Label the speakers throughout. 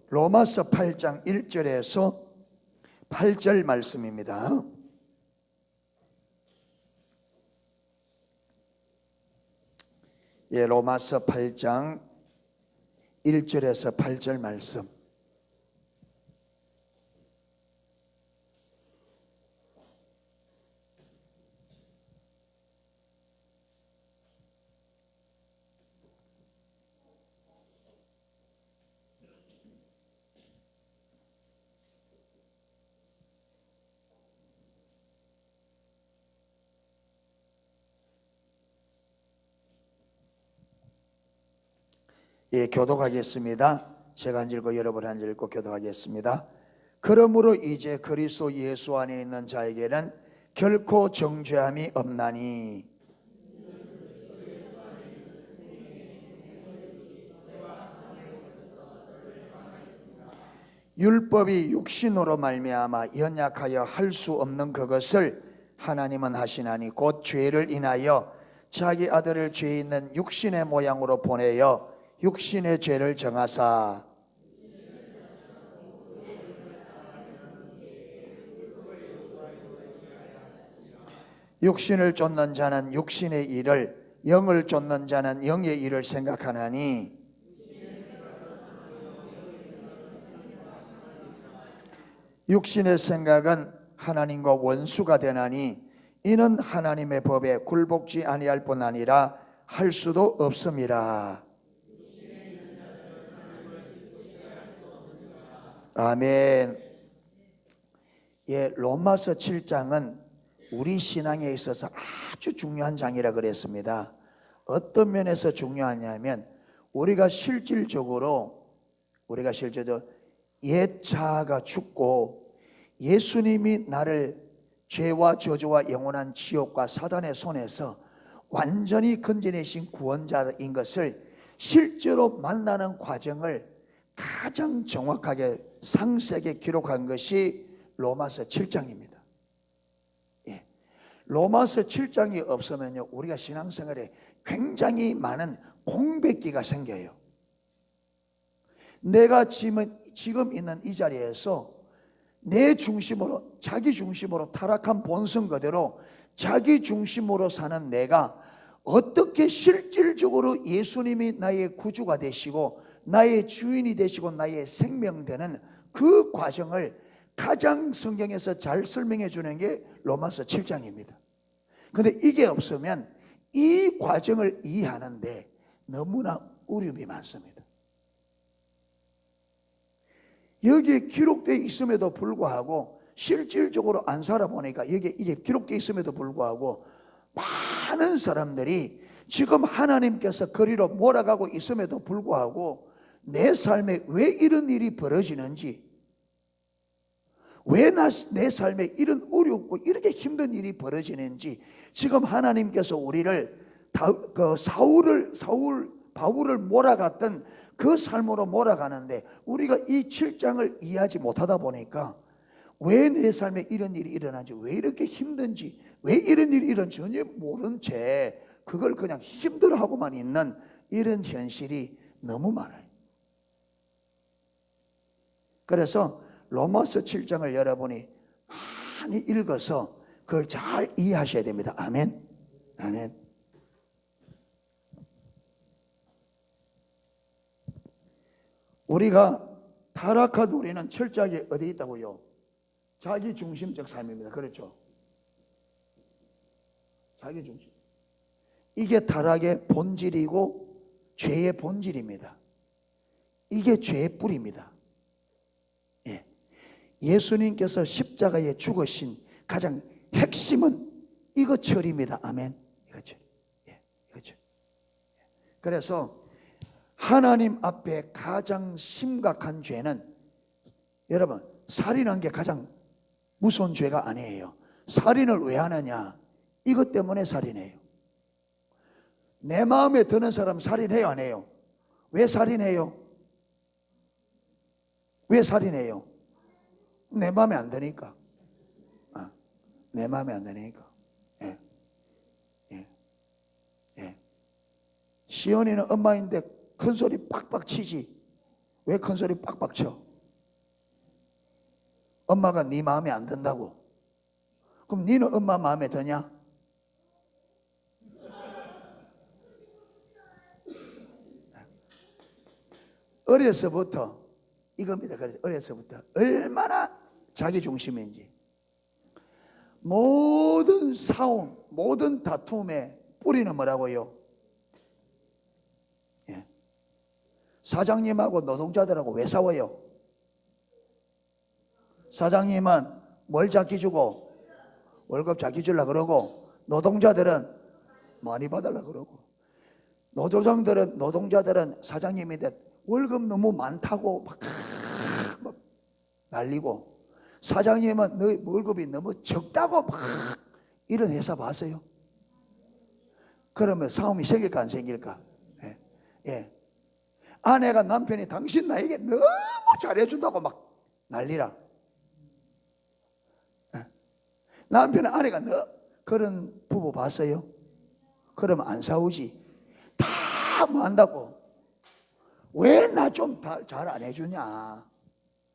Speaker 1: 로마서 8장 1절에서 8절 말씀입니다. 로마서 8장 1절에서 8절 말씀. 교독하겠습니다. 제가 한 줄 읽고 여러분 한 줄 읽고 교독하겠습니다. 그러므로 이제 그리스도 예수 안에 있는 자에게는 결코 정죄함이 없나니 율법이 육신으로 말미암아 연약하여 할 수 없는 그것을 하나님은 하시나니 곧 죄를 인하여 자기 아들을 죄 있는 육신의 모양으로 보내어 육신의 죄를 정하사 육신을 쫓는 자는 육신의 일을, 영을 쫓는 자는 영의 일을 생각하나니 육신의 생각은 하나님과 원수가 되나니 이는 하나님의 법에 굴복지 아니할 뿐 아니라 할 수도 없음이라. 아멘. 로마서 7장은 우리 신앙에 있어서 아주 중요한 장이라 그랬습니다. 어떤 면에서 중요하냐면 우리가 실질적으로 옛 자아가 죽고 예수님이 나를 죄와 저주와 영원한 지옥과 사단의 손에서 완전히 건져내신 구원자인 것을 실제로 만나는 과정을 가장 정확하게 상세하게 기록한 것이 로마서 7장입니다. 로마서 7장이 없으면요, 우리가 신앙생활에 굉장히 많은 공백기가 생겨요. 내가 지금 있는 이 자리에서 내 중심으로, 자기 중심으로 타락한 본성 그대로 자기 중심으로 사는 내가 어떻게 실질적으로 예수님이 나의 구주가 되시고 나의 주인이 되시고 나의 생명 되는 그 과정을 가장 성경에서 잘 설명해 주는 게 로마서 7장입니다. 그런데 이게 없으면 이 과정을 이해하는데 너무나 어려움이 많습니다. 여기에 기록되어 있음에도 불구하고 실질적으로 안 살아보니까 여기에 이게 기록되어 있음에도 불구하고 많은 사람들이 지금 하나님께서 거리로 몰아가고 있음에도 불구하고 내 삶에 왜 이런 일이 벌어지는지, 왜 내 삶에 이런 어렵고 이렇게 힘든 일이 벌어지는지, 지금 하나님께서 우리를 바울을 몰아갔던 그 삶으로 몰아가는데 우리가 이 7장을 이해하지 못하다 보니까 왜 내 삶에 이런 일이 일어나는지, 왜 이렇게 힘든지, 왜 이런 일이 일어나는지 전혀 모른 채 그걸 그냥 힘들어하고만 있는 이런 현실이 너무 많아요. 그래서 로마서 7장을 여러분이 많이 읽어서 그걸 잘 이해하셔야 됩니다. 아멘. 아멘. 우리가 타락한 우리는 철저하게 어디에 있다고요? 자기 중심적 삶입니다. 그렇죠? 자기 중심. 이게 타락의 본질이고 죄의 본질입니다. 이게 죄의 뿌리입니다. 예수님께서 십자가에 죽으신 가장 핵심은 이것처리입니다. 아멘. 이거죠. 이거죠. 그래서 하나님 앞에 가장 심각한 죄는, 여러분, 살인한 게 가장 무서운 죄가 아니에요. 살인을 왜 하느냐? 이것 때문에 살인해요. 내 마음에 드는 사람 살인해요, 안 해요? 왜 살인해요? 왜 살인해요? 내 마음에 안 드니까. 내 마음에 안 드니까. 시온이는 엄마인데 큰 소리 빡빡 치지. 왜 큰 소리 빡빡 쳐? 엄마가 네 마음에 안 든다고. 그럼 너는 엄마 마음에 드냐? 어려서부터 이겁니다. 그래서 어려서부터 얼마나 자기 중심인지. 모든 싸움, 모든 다툼의 뿌리는 뭐라고요? 예. 사장님하고 노동자들하고 왜 싸워요? 사장님은 뭘 작게 주고 월급 작게 주려고 그러고, 노동자들은 많이 받으려고 그러고, 노동자들은 사장님인데 월급 너무 많다고 막 난리고, 사장님은 너 월급이 너무 적다고 막 이런 회사 봤어요? 그러면 싸움이 생길까 안 생길까? 예. 예. 아내가 남편이 당신 나에게 너무 잘해준다고 막 난리라. 예. 남편은 아내가 너 그런 부부 봤어요? 그러면 안 싸우지. 다 뭐 한다고. 왜 나 좀 잘 안 해주냐,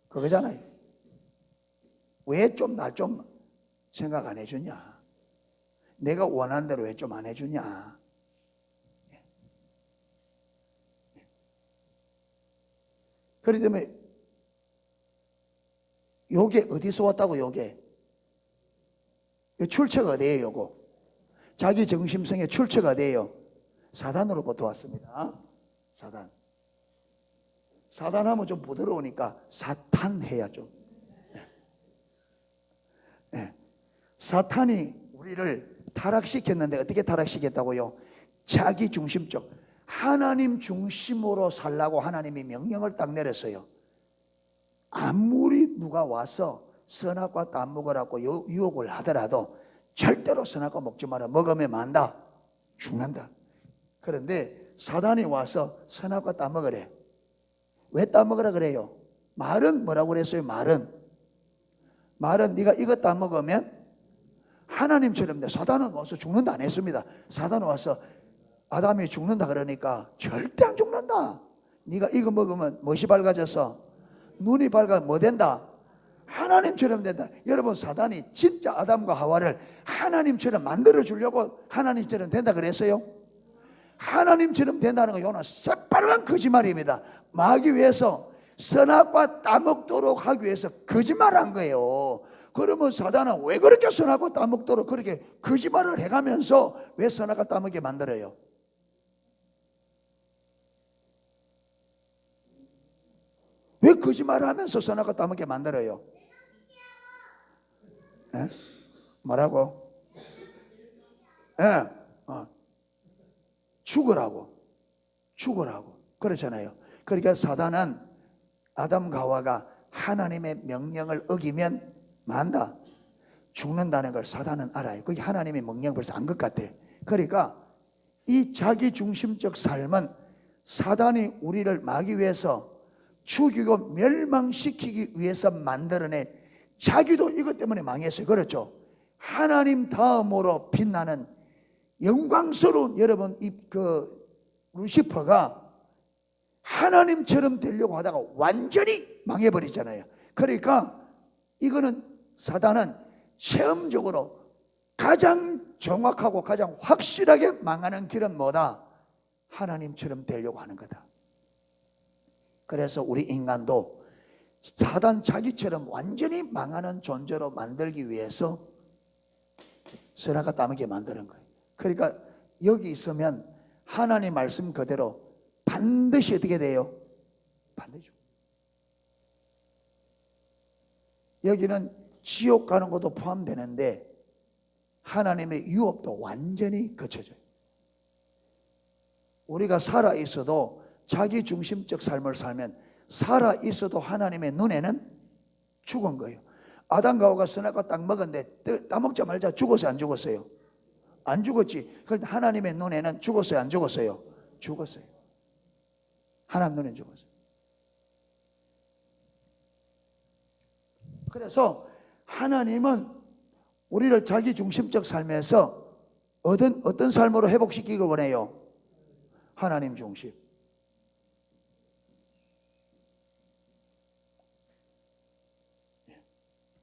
Speaker 1: 그거잖아요. 왜 좀 나 좀 생각 안 해주냐, 내가 원하는 대로 왜 좀 안 해주냐. 그렇기 때문에 요게 어디서 왔다고? 요게 출처가 어디예요? 요거 자기 정심성의 출처가 어디예요? 사단으로부터 왔습니다. 사단 하면 좀 부드러우니까 사탄 해야 좀. 네. 사탄이 우리를 타락시켰는데 어떻게 타락시켰다고요? 자기 중심적, 하나님 중심으로 살라고 하나님이 명령을 딱 내렸어요. 아무리 누가 와서 선악과 안 먹으라고 유혹을 하더라도 절대로 선악과 먹지 마라. 먹으면 만다, 죽는다. 그런데 사단이 와서 선악과 따먹으래. 왜 따먹으라 그래요? 말은 뭐라고 그랬어요? 말은 네가 이거 따먹으면 하나님처럼 돼. 사단은 와서 죽는다 안 했습니다. 사단은 와서 아담이 죽는다 그러니까 절대 안 죽는다. 네가 이거 먹으면 무엇이 밝아져서? 눈이 밝아 뭐 된다? 하나님처럼 된다. 여러분, 사단이 진짜 아담과 하와를 하나님처럼 만들어 주려고 하나님처럼 된다 그랬어요? 하나님처럼 된다는 거 이거는 새빨간 거짓말입니다. 막기 위해서, 선악과 따먹도록 하기 위해서 거짓말한 거예요. 그러면 사단은 왜 그렇게 선악과 따먹도록 그렇게 거짓말을 해가면서 왜 선악과 따먹게 만들어요? 왜 거짓말을 하면서 선악과 따먹게 만들어요? 에? 뭐라고? 예, 죽으라고 그렇잖아요. 그러니까 사단은 아담과 하와가 하나님의 명령을 어기면 만다, 죽는다는 걸 사단은 알아요. 그게 하나님의 명령 벌써 안 것 같아. 그러니까 이 자기중심적 삶은 사단이 우리를 막기 위해서, 죽이고 멸망시키기 위해서 만들어낸, 자기도 이것 때문에 망했어요. 그렇죠? 하나님 다음으로 빛나는 영광스러운, 여러분, 루시퍼가 하나님처럼 되려고 하다가 완전히 망해버리잖아요. 그러니까 이거는 사단은 체험적으로 가장 정확하고 가장 확실하게 망하는 길은 뭐다? 하나님처럼 되려고 하는 거다. 그래서 우리 인간도 사단 자기처럼 완전히 망하는 존재로 만들기 위해서 선악과 따먹게 만드는 거예요. 그러니까 여기 있으면 하나님 말씀 그대로 반드시 어떻게 돼요? 반드시. 여기는 지옥 가는 것도 포함되는데 하나님의 유업도 완전히 거쳐져요. 우리가 살아있어도 자기중심적 삶을 살면, 살아있어도 하나님의 눈에는 죽은 거예요. 아담과 하와가 선악과 딱 먹었는데 따먹자 말자 죽었어요, 안 죽었어요? 안 죽었지. 그런데 하나님의 눈에는 죽었어요, 안 죽었어요? 죽었어요. 하나님 눈에는 죽었어요. 그래서 하나님은 우리를 자기중심적 삶에서 어떤 삶으로 회복시키길 원해요? 하나님 중심.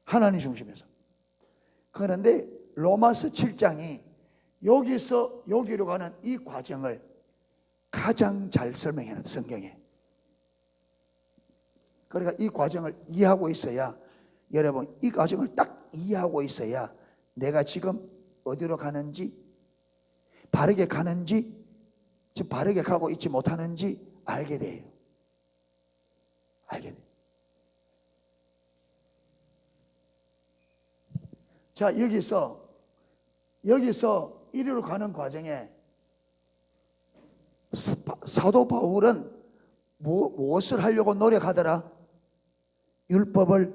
Speaker 1: 하나님 중심에서. 그런데 로마서 7장이 여기서 여기로 가는 이 과정을 가장 잘 설명해놨다, 성경에. 그러니까 이 과정을 이해하고 있어야, 여러분 이 과정을 딱 이해하고 있어야 내가 지금 어디로 가는지, 바르게 가는지, 지금 바르게 가고 있지 못하는지 알게 돼요. 알게 돼요. 자, 여기서 이리로 가는 과정에 사도 바울은 무엇을 하려고 노력하더라? 율법을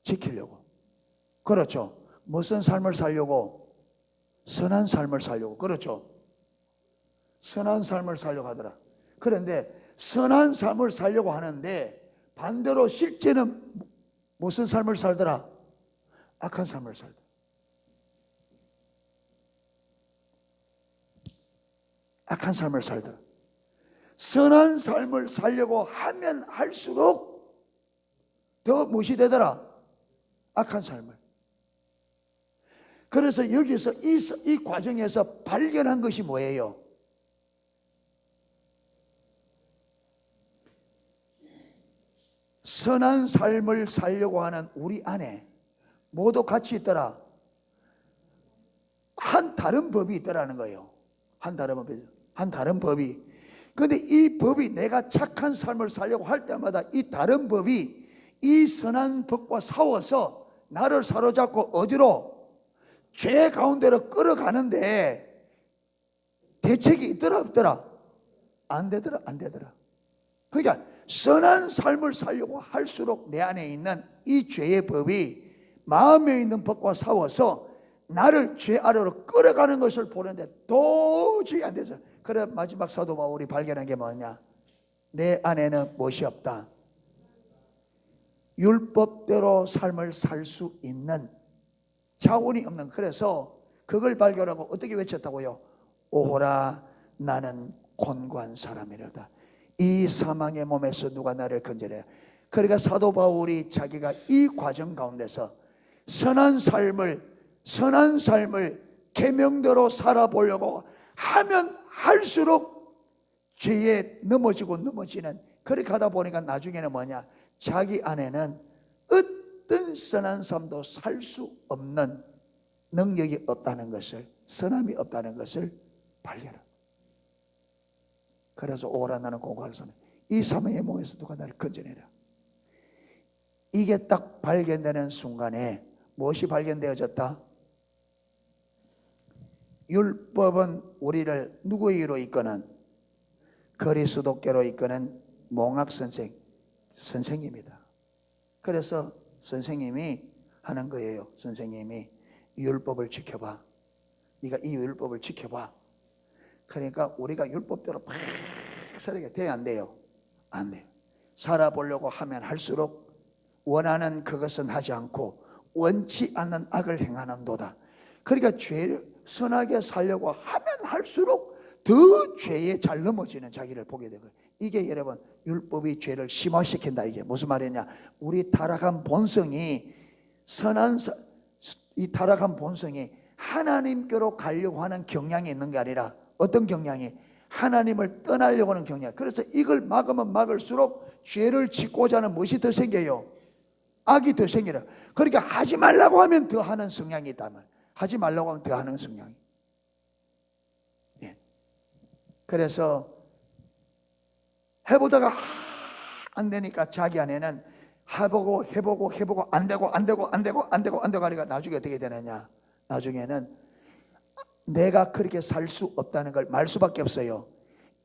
Speaker 1: 지키려고. 그렇죠. 무슨 삶을 살려고? 선한 삶을 살려고. 그렇죠. 선한 삶을 살려고 하더라. 그런데 선한 삶을 살려고 하는데 반대로 실제는 무슨 삶을 살더라? 악한 삶을 살더라. 악한 삶을 살더라. 선한 삶을 살려고 하면 할수록 더 무엇이 되더라? 악한 삶을. 그래서 여기서 이 과정에서 발견한 것이 뭐예요? 선한 삶을 살려고 하는 우리 안에 모두 같이 있더라. 한 다른 법이 있더라는 거예요. 한 다른 법이. 근데 이 법이 내가 착한 삶을 살려고 할 때마다 이 다른 법이 이 선한 법과 싸워서 나를 사로잡고 어디로? 죄 가운데로 끌어가는데 대책이 있더라 없더라? 안 되더라. 그러니까 선한 삶을 살려고 할수록 내 안에 있는 이 죄의 법이 마음에 있는 법과 싸워서 나를 죄 아래로 끌어가는 것을 보는데 도저히 안 돼서. 그래 마지막 사도 바울이 발견한 게 뭐냐? 내 안에는 무엇이 없다? 율법대로 삶을 살 수 있는 자원이 없는. 그래서 그걸 발견하고 어떻게 외쳤다고요? 오호라 나는 곤고한 사람이로다. 이 사망의 몸에서 누가 나를 건져내야. 그러니까 사도 바울이 자기가 이 과정 가운데서 선한 삶을 계명대로 살아보려고 하면 할수록 죄에 넘어지는, 그렇게 하다 보니까 나중에는 뭐냐? 자기 안에는 어떤 선한 삶도 살 수 없는 능력이 없다는 것을, 선함이 없다는 것을 발견합니다. 그래서 오라 나는 공고할 사람, 이 사망의 몸에서 누가 나를 건져내라. 이게 딱 발견되는 순간에 무엇이 발견되어졌다? 율법은 우리를 누구에게로 이끄는? 그리스도께로 이끄는 몽학 선생님이다. 그래서 선생님이 하는 거예요. 선생님이 율법을 지켜봐. 네가 이 율법을 지켜봐. 그러니까 우리가 율법대로 막 살게 돼야 안 돼요? 안 돼요. 살아보려고 하면 할수록 원하는 그것은 하지 않고 원치 않는 악을 행하는도다. 그러니까 죄를 선하게 살려고 하면 할수록 더 죄에 잘 넘어지는 자기를 보게 되고요. 이게 여러분 율법이 죄를 심화시킨다. 이게 무슨 말이냐? 우리 타락한 본성이 이 타락한 본성이 하나님께로 가려고 하는 경향이 있는 게 아니라 어떤 경향이? 하나님을 떠나려고 하는 경향. 그래서 이걸 막으면 막을수록 죄를 짓고자 하는 무엇이 더 생겨요? 악이 더 생기라. 그러니까 하지 말라고 하면 더 하는 성향이 있다면, 하지 말라고 하면 더 하는 성향이. 예. 그래서 해보다가 안 되니까 자기 안에는 해보고 안 되고 하니까 나중에 어떻게 되느냐? 나중에는 내가 그렇게 살 수 없다는 걸 말 수밖에 없어요.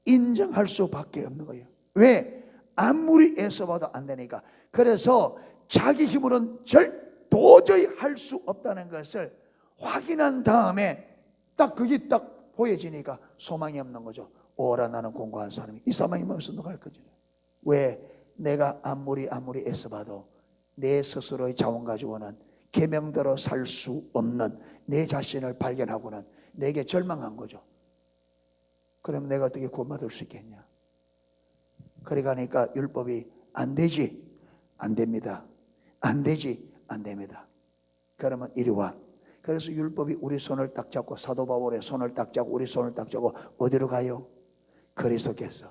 Speaker 1: 인정할 수밖에 없는 거예요. 왜? 아무리 애써봐도 안 되니까. 그래서 자기 힘으로는 도저히 할 수 없다는 것을 확인한 다음에 딱 그게 딱 보여지니까 소망이 없는 거죠. 오라 나는 공고한 사람이. 이 사망이 몸에서 누가 할 거지? 왜? 내가 아무리 애써봐도 내 스스로의 자원 가지고는 계명대로 살 수 없는 내 자신을 발견하고는 내게 절망한 거죠. 그럼 내가 어떻게 구원받을 수 있겠냐? 그러니까 율법이 안 되지, 안 됩니다. 안 되지, 안 됩니다. 그러면 이리 와. 그래서 율법이 우리 손을 딱 잡고, 사도 바울의 손을 딱 잡고 우리 손을 딱 잡고 어디로 가요? 그리스도께서.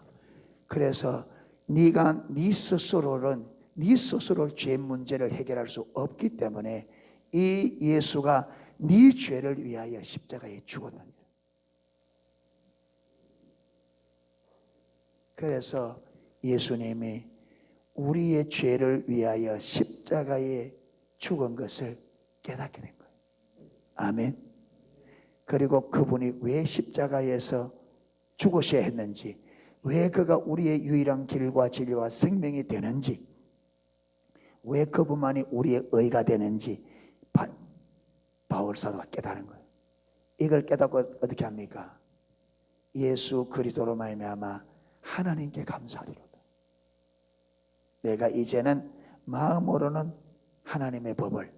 Speaker 1: 그래서 네가 네 스스로 죄 문제를 해결할 수 없기 때문에 이 예수가 네 죄를 위하여 십자가에 죽었느니라. 그래서 예수님이 우리의 죄를 위하여 십자가에 죽은 것을 깨닫게 된 거예요. 아멘. 그리고 그분이 왜 십자가에서 죽으셔야 했는지, 왜 그가 우리의 유일한 길과 진리와 생명이 되는지, 왜 그분만이 우리의 의가 되는지 바울 사도가 깨달은 거예요. 이걸 깨닫고 어떻게 합니까? 예수 그리스도로 말미암아 하나님께 감사하리로다. 내가 이제는 마음으로는 하나님의 법을,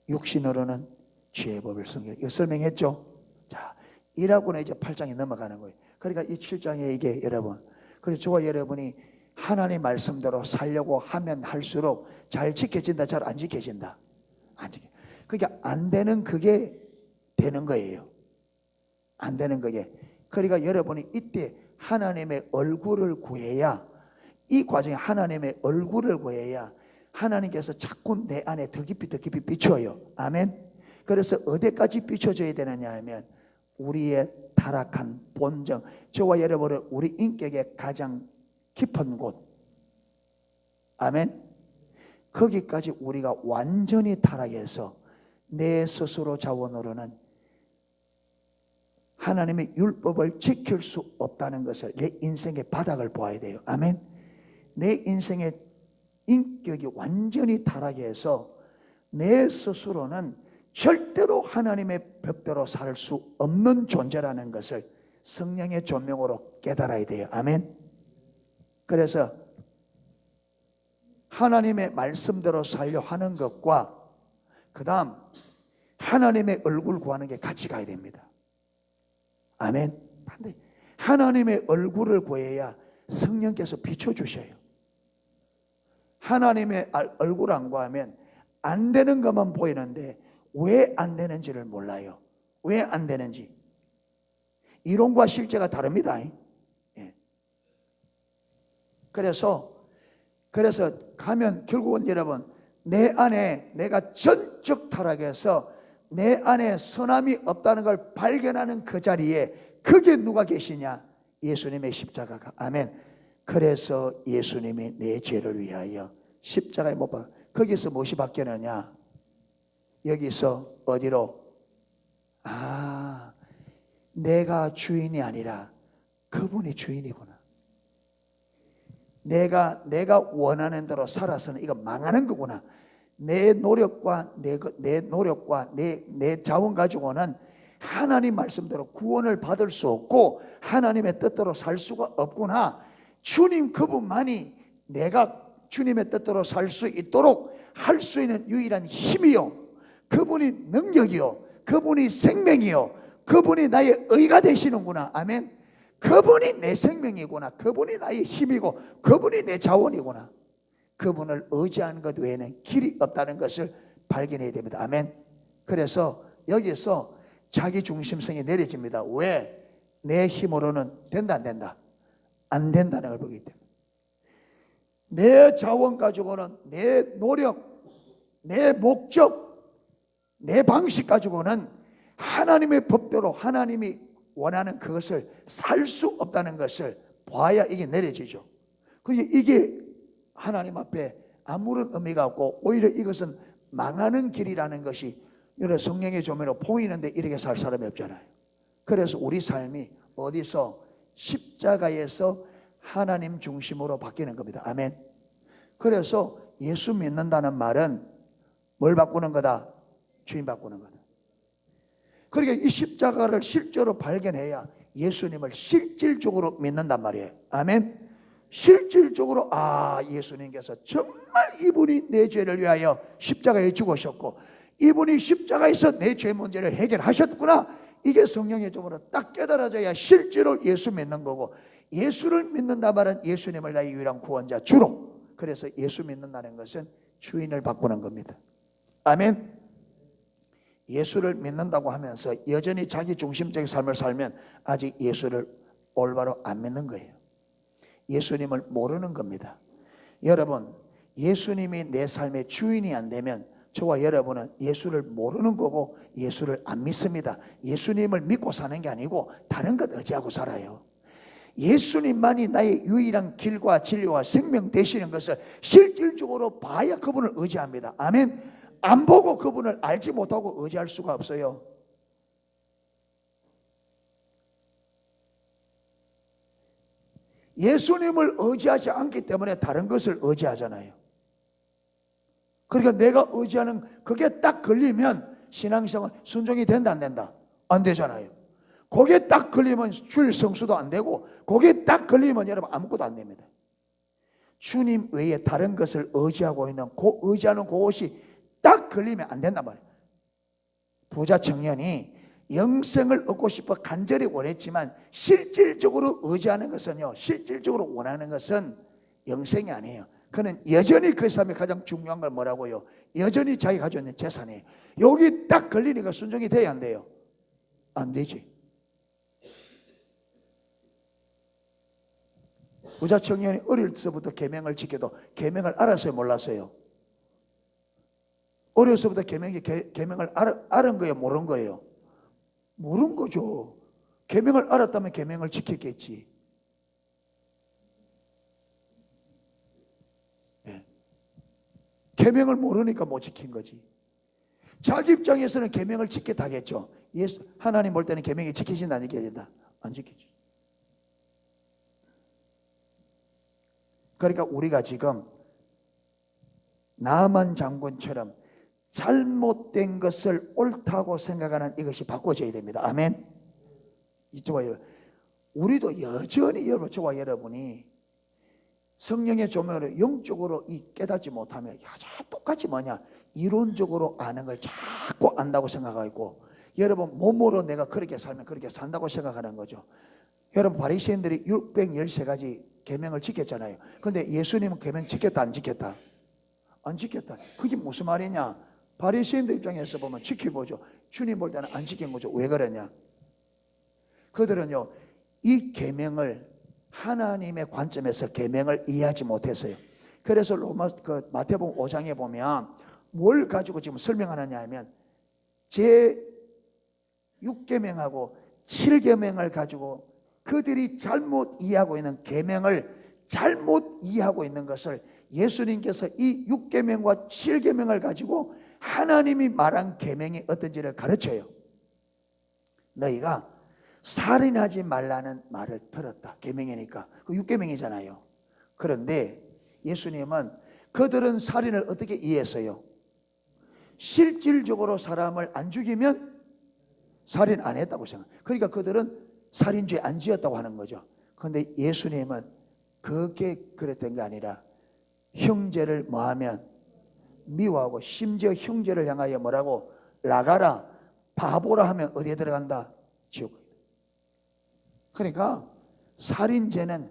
Speaker 1: 육신으로는 죄의 법을 성경. 이거 설명했죠? 자, 이라고는 이제 8장에 넘어가는 거예요. 그러니까 이 7장에 이게 여러분, 그래서 저와 여러분이 하나님 말씀대로 살려고 하면 할수록 잘 지켜진다, 잘 안 지켜진다? 안 지켜. 그러니까 안 되는 그게 되는 거예요. 안 되는 그게. 그러니까 여러분이 이때 하나님의 얼굴을 구해야, 이 과정에 하나님의 얼굴을 구해야 하나님께서 자꾸 내 안에 더 깊이 비춰요. 아멘. 그래서 어디까지 비춰져야 되느냐 하면 우리의 타락한 본성, 저와 여러분의 우리 인격의 가장 깊은 곳, 아멘. 거기까지 우리가 완전히 타락해서 내 스스로 자원으로는 하나님의 율법을 지킬 수 없다는 것을, 내 인생의 바닥을 보아야 돼요. 아멘. 내 인생의 인격이 완전히 타락해서 내 스스로는 절대로 하나님의 법대로 살 수 없는 존재라는 것을 성령의 조명으로 깨달아야 돼요. 아멘. 그래서 하나님의 말씀대로 살려 하는 것과 그 다음 하나님의 얼굴 구하는 게 같이 가야 됩니다. 아멘. 반대. 하나님의 얼굴을 구해야 성령께서 비춰주셔요. 하나님의 얼굴 안 구하면 안 되는 것만 보이는데 왜 안 되는지를 몰라요. 왜 안 되는지. 이론과 실제가 다릅니다. 예. 그래서 가면 결국은 여러분, 내 안에 내가 전적 타락해서 내 안에 선함이 없다는 걸 발견하는 그 자리에 그게 누가 계시냐? 예수님의 십자가가. 아멘. 그래서 예수님이 내 죄를 위하여 십자가에 못 박아. 거기서 무엇이 바뀌느냐? 여기서 어디로? 내가 주인이 아니라 그분이 주인이구나. 내가 원하는 대로 살아서는 이거 망하는 거구나. 내 노력과 내 자원 가지고는 하나님 말씀대로 구원을 받을 수 없고 하나님의 뜻대로 살 수가 없구나. 주님 그분만이 내가 주님의 뜻대로 살 수 있도록 할 수 있는 유일한 힘이요, 그분이 능력이요, 그분이 생명이요, 그분이 나의 의가 되시는구나. 아멘. 그분이 내 생명이구나. 그분이 나의 힘이고 그분이 내 자원이구나. 그분을 의지하는 것 외에는 길이 없다는 것을 발견해야 됩니다. 아멘. 그래서 여기서 자기 중심성이 내려집니다. 왜? 내 힘으로는 된다 안 된다? 안 된다는 걸 보기 때문에. 내 자원 가지고는, 내 노력, 내 목적, 내 방식 가지고는 하나님의 법대로 하나님이 원하는 그것을 살 수 없다는 것을 봐야 이게 내려지죠. 그러니까 이게 하나님 앞에 아무런 의미가 없고 오히려 이것은 망하는 길이라는 것이 여러 성령의 조명으로 보이는데 이렇게 살 사람이 없잖아요. 그래서 우리 삶이 어디서? 십자가에서 하나님 중심으로 바뀌는 겁니다. 아멘. 그래서 예수 믿는다는 말은 뭘 바꾸는 거다? 주인 바꾸는 거다. 그러니까 이 십자가를 실제로 발견해야 예수님을 실질적으로 믿는단 말이에요. 아멘. 실질적으로 예수님께서 정말 이분이 내 죄를 위하여 십자가에 죽으셨고 이분이 십자가에서 내 죄 문제를 해결하셨구나. 이게 성령의 점으로 딱 깨달아져야 실제로 예수 믿는 거고, 예수를 믿는다 말은 예수님을 나의 유일한 구원자 주로. 그래서 예수 믿는다는 것은 주인을 바꾸는 겁니다. 아멘. 예수를 믿는다고 하면서 여전히 자기 중심적인 삶을 살면 아직 예수를 올바로 안 믿는 거예요. 예수님을 모르는 겁니다. 여러분, 예수님이 내 삶의 주인이 안 되면 저와 여러분은 예수를 모르는 거고 예수를 안 믿습니다. 예수님을 믿고 사는 게 아니고 다른 것 의지하고 살아요. 예수님만이 나의 유일한 길과 진리와 생명 되시는 것을 실질적으로 봐야 그분을 의지합니다. 아멘. 안 보고 그분을 알지 못하고 의지할 수가 없어요. 예수님을 의지하지 않기 때문에 다른 것을 의지하잖아요. 그러니까 내가 의지하는 그게 딱 걸리면 신앙생활 순종이 된다 안 된다? 안 되잖아요. 그게 딱 걸리면 주일 성수도 안 되고 그게 딱 걸리면 여러분 아무것도 안 됩니다. 주님 외에 다른 것을 의지하고 있는 의지하는 그것이 딱 걸리면 안 된단 말이에요. 부자 청년이 영생을 얻고 싶어 간절히 원했지만 실질적으로 의지하는 것은요, 실질적으로 원하는 것은 영생이 아니에요. 그는 여전히 그 삶에 가장 중요한 건 뭐라고요? 여전히 자기가 가지고 있는 재산이에요. 여기 딱 걸리니까 순종이 돼야 안 돼요? 안 되지. 부자 청년이 어릴 때부터 계명을 지켜도 계명을 알았어요, 몰랐어요? 어려서부터 계명을 알은 거예요, 모른 거예요? 모른 거죠. 계명을 알았다면 계명을 지켰겠지. 네. 계명을 모르니까 못 지킨 거지. 자기 입장에서는 계명을 지켰다겠죠. 하나님 볼 때는 계명이 지키진다 안 지켜진다? 안 지키지. 그러니까 우리가 지금 나만 장군처럼 잘못된 것을 옳다고 생각하는 이것이 바꿔져야 됩니다. 아멘. 이쪽과 우리도 여전히 저와 여러분이 성령의 조명으로 영적으로 깨닫지 못하면 여전히 똑같이 뭐냐, 이론적으로 아는 걸 자꾸 안다고 생각하고 있고, 여러분 몸으로 내가 그렇게 살면 그렇게 산다고 생각하는 거죠. 여러분 바리새인들이 613가지 계명을 지켰잖아요. 그런데 예수님은 계명 지켰다 안 지켰다? 안 지켰다. 그게 무슨 말이냐? 바리새인들 입장에서 보면 지켜보죠. 주님 볼 때는 안 지킨 거죠. 왜 그러냐? 그들은요, 이 계명을 하나님의 관점에서 계명을 이해하지 못했어요. 그래서 마태복음 5장에 보면 뭘 가지고 지금 설명하느냐 하면 제 6계명하고 7계명을 가지고 그들이 잘못 이해하고 있는 계명을 잘못 이해하고 있는 것을 예수님께서 이 6계명과 7계명을 가지고 하나님이 말한 계명이 어떤지를 가르쳐요. 너희가 살인하지 말라는 말을 들었다. 계명이니까. 그 6계명이잖아요. 그런데 예수님은 그들은 살인을 어떻게 이해했어요? 실질적으로 사람을 안 죽이면 살인 안 했다고 생각해요. 그러니까 그들은 살인죄 안 지었다고 하는 거죠. 그런데 예수님은 그게 그랬던 게 아니라 형제를 뭐하면 미워하고, 심지어 형제를 향하여 뭐라고? 나가라, 바보라 하면 어디에 들어간다? 지옥. 그러니까 살인죄는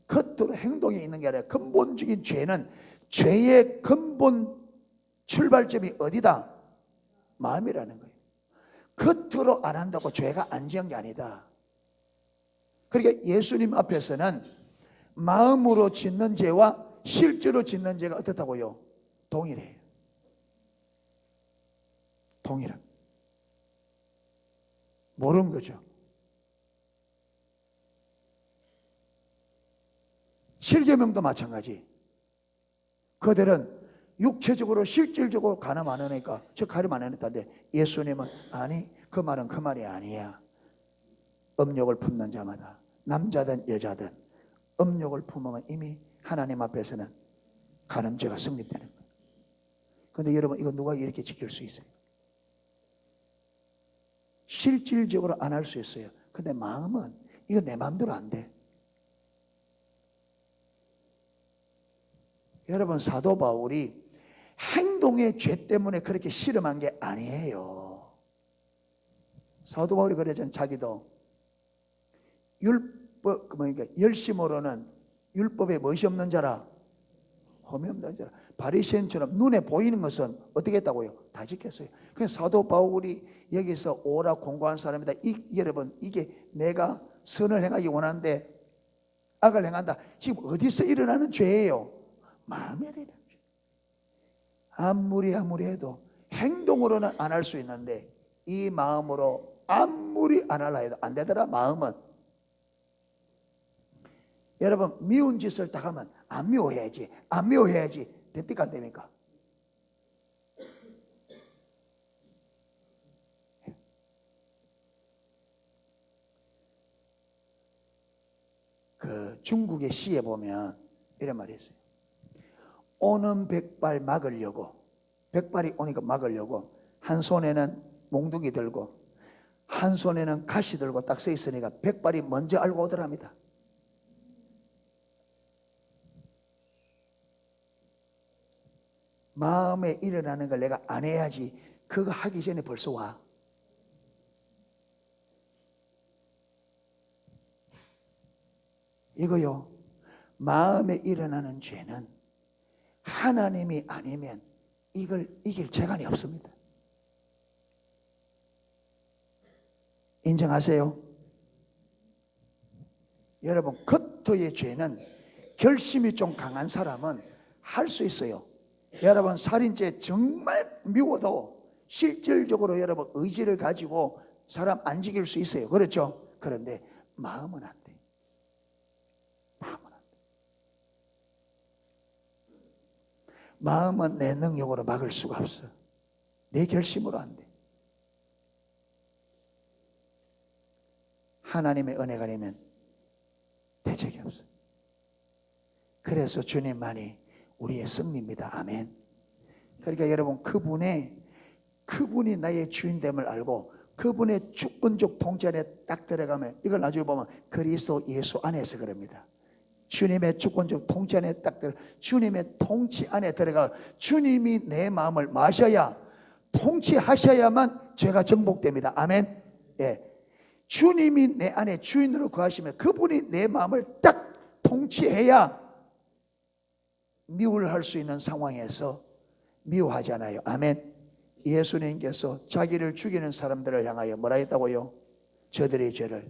Speaker 1: 겉으로 행동이 있는 게 아니라 근본적인 죄는, 죄의 근본 출발점이 어디다? 마음이라는 거예요. 겉으로 안 한다고 죄가 안 지은 게 아니다. 그러니까 예수님 앞에서는 마음으로 짓는 죄와 실제로 짓는 죄가 어떻다고요? 동일해요. 동일한. 모르는 거죠. 7계명도 마찬가지. 그들은 육체적으로 실질적으로 가늠 안 하니까 가늠 안 했다는데 예수님은 아니, 그 말은 그 말이 아니야. 음욕을 품는 자마다, 남자든 여자든 음욕을 품으면 이미 하나님 앞에서는 간음죄가 성립되는 거예요. 그런데 여러분, 이거 누가 이렇게 지킬 수 있어요? 실질적으로 안 할 수 있어요. 근데 마음은 이거 내 마음대로 안 돼. 여러분, 사도 바울이 행동의 죄 때문에 그렇게 씨름한 게 아니에요. 사도 바울이 그러잖아요. 자기도 율법, 그러니까 열심으로는 율법에 무엇이 없는 자라? 험이 없는 자라. 바리새인처럼 눈에 보이는 것은 어떻게 했다고요? 다 지켰어요. 그래서 사도 바울이 여기서 오라 공고한 사람이다. 여러분, 이게 내가 선을 행하기 원하는데 악을 행한다. 지금 어디서 일어나는 죄예요? 마음에 일어나는 죄. 아무리 해도 행동으로는 안 할 수 있는데 이 마음으로 아무리 안 하려 해도 안 되더라. 마음은. 여러분, 미운 짓을 딱 하면 안 미워해야지, 안 미워해야지 됩니까 안 됩니까? 그 중국의 시에 보면 이런 말이 있어요. 오는 백발 막으려고, 백발이 오니까 막으려고 한 손에는 몽둥이 들고 한 손에는 가시 들고 딱 서 있으니까 백발이 먼저 알고 오더랍니다. 마음에 일어나는 걸 내가 안 해야지 그거 하기 전에 벌써 와. 이거요, 마음에 일어나는 죄는 하나님이 아니면 이걸 이길 재간이 없습니다. 인정하세요? 여러분, 겉의 죄는 결심이 좀 강한 사람은 할 수 있어요. 여러분, 살인죄 정말 미워도 실질적으로 여러분 의지를 가지고 사람 안 죽일 수 있어요. 그렇죠? 그런데 마음은 안 돼. 마음은 안 돼. 마음은 내 능력으로 막을 수가 없어. 내 결심으로 안 돼. 하나님의 은혜가 아니면 대책이 없어. 그래서 주님만이 우리의 승리입니다. 아멘. 그러니까 여러분, 그분이 나의 주인됨을 알고 그분의 주권적 통치 안에 딱 들어가면, 이걸 나중에 보면 그리스도 예수 안에서 그럽니다. 주님의 주권적 통치 안에 딱 들어, 주님의 통치 안에 들어가 주님이 내 마음을 마셔야, 통치하셔야만 죄가 정복됩니다. 아멘. 예. 주님이 내 안에 주인으로 거하시면 그분이 내 마음을 딱 통치해야 미워할 수 있는 상황에서 미워하잖아요. 아멘. 예수님께서 자기를 죽이는 사람들을 향하여 뭐라 했다고요? 저들의 죄를.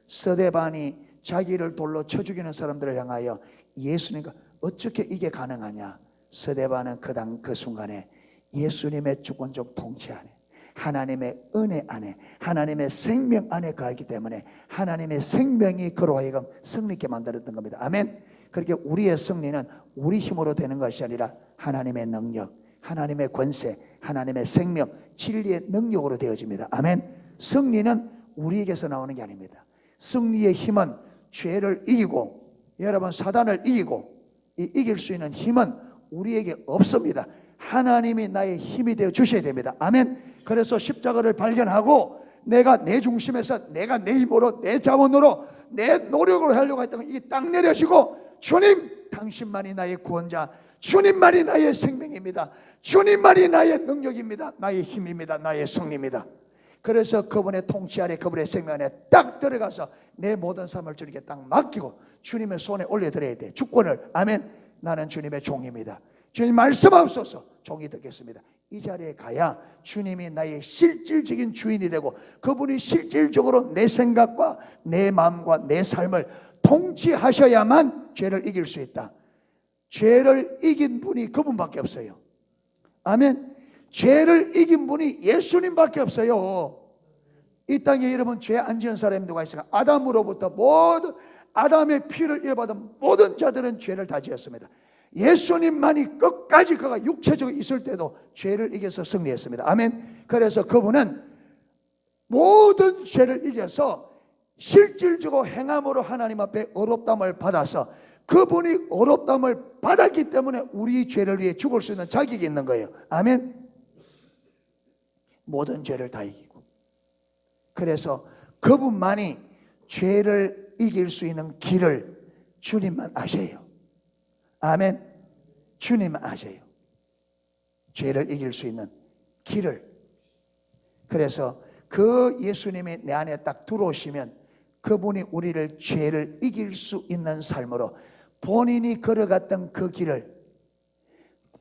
Speaker 1: 스데반이 자기를 돌로 쳐 죽이는 사람들을 향하여 예수님과 어떻게 이게 가능하냐? 스데반은 그 순간에 예수님의 주권적 통치 안에, 하나님의 은혜 안에, 하나님의 생명 안에 거하기 때문에 하나님의 생명이 그로 하여금 승리케 만들었던 겁니다. 아멘. 그렇게 우리의 승리는 우리 힘으로 되는 것이 아니라 하나님의 능력, 하나님의 권세, 하나님의 생명, 진리의 능력으로 되어집니다. 아멘. 승리는 우리에게서 나오는 게 아닙니다. 승리의 힘은 죄를 이기고, 여러분, 사단을 이기고, 이길 수 있는 힘은 우리에게 없습니다. 하나님이 나의 힘이 되어 주셔야 됩니다. 아멘. 그래서 십자가를 발견하고 내가 내 중심에서 내가 내 힘으로, 내 자원으로, 내 노력으로 하려고 했던 건 이게 딱 내려지고, 주님, 당신만이 나의 구원자, 주님만이 나의 생명입니다. 주님만이 나의 능력입니다. 나의 힘입니다. 나의 승리입니다. 그래서 그분의 통치 아래, 그분의 생명 안에 딱 들어가서 내 모든 삶을 주님께 딱 맡기고 주님의 손에 올려드려야 돼. 주권을. 아멘. 나는 주님의 종입니다. 주님 말씀하옵소서. 종이 듣겠습니다. 이 자리에 가야 주님이 나의 실질적인 주인이 되고 그분이 실질적으로 내 생각과 내 마음과 내 삶을 통치하셔야만 죄를 이길 수 있다. 죄를 이긴 분이 그분밖에 없어요. 아멘. 죄를 이긴 분이 예수님밖에 없어요. 이 땅에 여러분 죄 안 지은 사람이 누가 있을까? 아담으로부터 모든 아담의 피를 이어받은 모든 자들은 죄를 다 지었습니다. 예수님만이 끝까지 그가 육체적으로 있을 때도 죄를 이겨서 승리했습니다. 아멘. 그래서 그분은 모든 죄를 이겨서 실질적으로 행함으로 하나님 앞에 의롭다함을 받아서, 그분이 의롭다함을 받았기 때문에 우리 죄를 위해 죽을 수 있는 자격이 있는 거예요. 아멘. 모든 죄를 다 이기고, 그래서 그분만이 죄를 이길 수 있는 길을 주님만 아셔요. 아멘. 주님만 아셔요. 죄를 이길 수 있는 길을. 그래서 그 예수님이 내 안에 딱 들어오시면 그분이 우리를 죄를 이길 수 있는 삶으로 본인이 걸어갔던 그 길을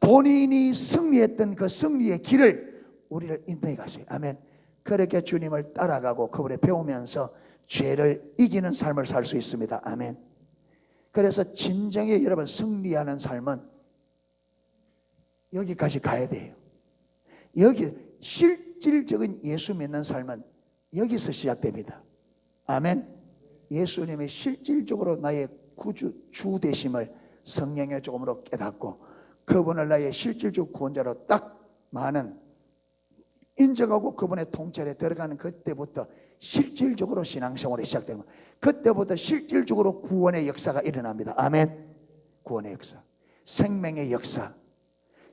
Speaker 1: 본인이 승리했던 그 승리의 길을 우리를 인도해 가세요. 아멘. 그렇게 주님을 따라가고 그분을 배우면서 죄를 이기는 삶을 살 수 있습니다. 아멘. 그래서 진정의 여러분 승리하는 삶은 여기까지 가야 돼요. 여기 실질적인 예수 믿는 삶은 여기서 시작됩니다. 아멘. 예수님이 실질적으로 나의 구주 주 되심을 성령의 조금으로 깨닫고 그분을 나의 실질적 구원자로 딱 많은 인정하고 그분의 통찰에 들어가는 그때부터 실질적으로 신앙생활이 시작되는 거예요. 그때부터 실질적으로 구원의 역사가 일어납니다. 아멘. 구원의 역사, 생명의 역사,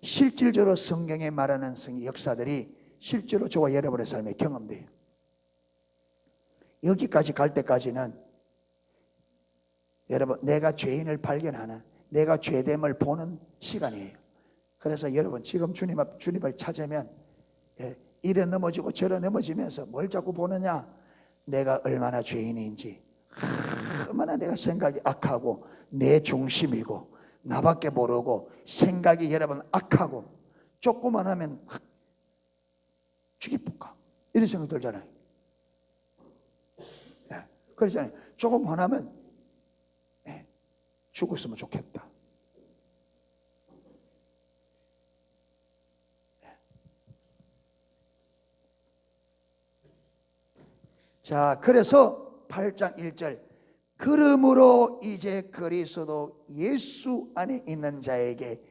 Speaker 1: 실질적으로 성경에 말하는 역사들이 실제로 저와 여러분의 삶에 경험돼요. 여기까지 갈 때까지는 여러분 내가 죄인을 발견하는, 내가 죄됨을 보는 시간이에요. 그래서 여러분 지금 주님을 찾으면 이래 넘어지고 저래 넘어지면서 뭘 자꾸 보느냐? 내가 얼마나 죄인인지, 얼마나 내가 생각이 악하고 내 중심이고 나밖에 모르고 생각이 여러분 악하고 조금만 하면 죽이볼까 이런 생각 들잖아요. 그러잖아요. 조금만 하면 죽었으면 좋겠다. 자, 그래서 8장 1절 그러므로 이제 그리스도 예수 안에 있는 자에게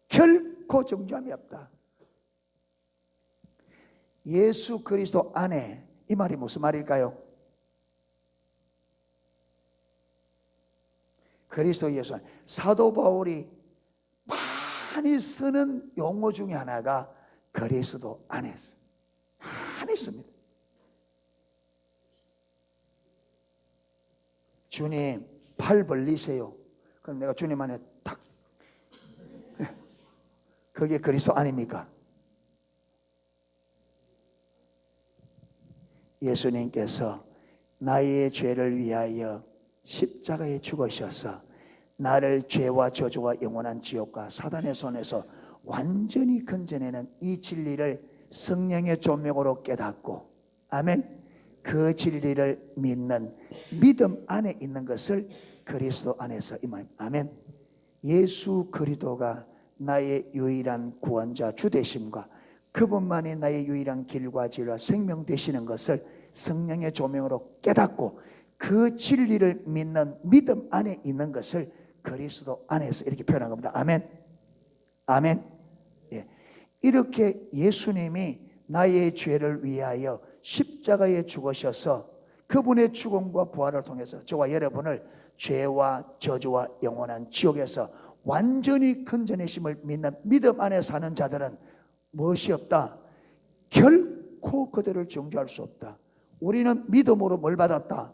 Speaker 1: 결코 정죄함이 없다. 예수 그리스도 안에, 이 말이 무슨 말일까요? 그리스도 예수 안에. 사도 바울이 많이 쓰는 용어 중에 하나가 그리스도 안에서 많이 씁니다. 주님 팔 벌리세요. 그럼 내가 주님 안에 탁, 그게 그리스도 아닙니까? 예수님께서 나의 죄를 위하여 십자가에 죽으셔서 나를 죄와 저주와 영원한 지옥과 사단의 손에서 완전히 건져내는 이 진리를 성령의 조명으로 깨닫고, 아멘. 그 진리를 믿는 믿음 안에 있는 것을 그리스도 안에서 이 말, 아멘. 예수 그리스도가 나의 유일한 구원자 주 되심과 그분만이 나의 유일한 길과 진리와 생명 되시는 것을 성령의 조명으로 깨닫고 그 진리를 믿는 믿음 안에 있는 것을 그리스도 안에서 이렇게 표현한 겁니다. 아멘. 아멘. 예. 이렇게 예수님이 나의 죄를 위하여 십자가에 죽으셔서 그분의 죽음과 부활을 통해서 저와 여러분을 죄와 저주와 영원한 지옥에서 완전히 건져내심을 믿는 믿음 안에 사는 자들은 무엇이 없다? 결코 그들을 정죄할 수 없다. 우리는 믿음으로 뭘 받았다?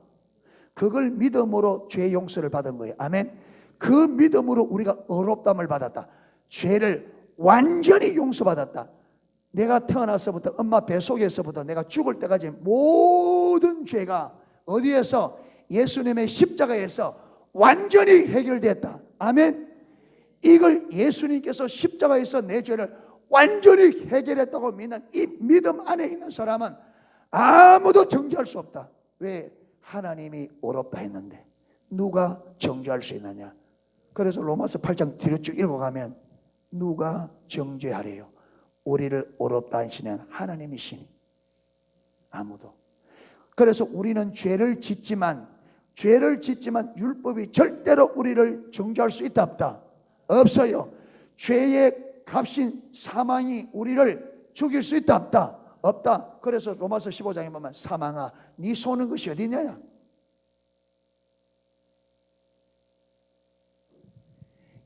Speaker 1: 그걸 믿음으로 죄 용서를 받은 거예요. 아멘. 그 믿음으로 우리가 의롭다함을 받았다. 죄를 완전히 용서받았다. 내가 태어나서부터 엄마 뱃속에서부터 내가 죽을 때까지 모든 죄가 어디에서? 예수님의 십자가에서 완전히 해결됐다. 아멘. 이걸 예수님께서 십자가에서 내 죄를 완전히 해결했다고 믿는 이 믿음 안에 있는 사람은 아무도 정죄할 수 없다. 왜? 하나님이 어렵다 했는데 누가 정죄할 수 있느냐? 그래서 로마서 8장 뒤로 쭉 읽어가면 누가 정죄하래요? 우리를 어렵다 하시는 하나님이시니 아무도. 그래서 우리는 죄를 짓지만 율법이 절대로 우리를 정죄할 수 있다 없다? 없어요. 죄의 값인 사망이 우리를 죽일 수 있다 없다? 없다. 그래서 로마서 15장에 보면 사망아 네 쏘는 것이 어디냐?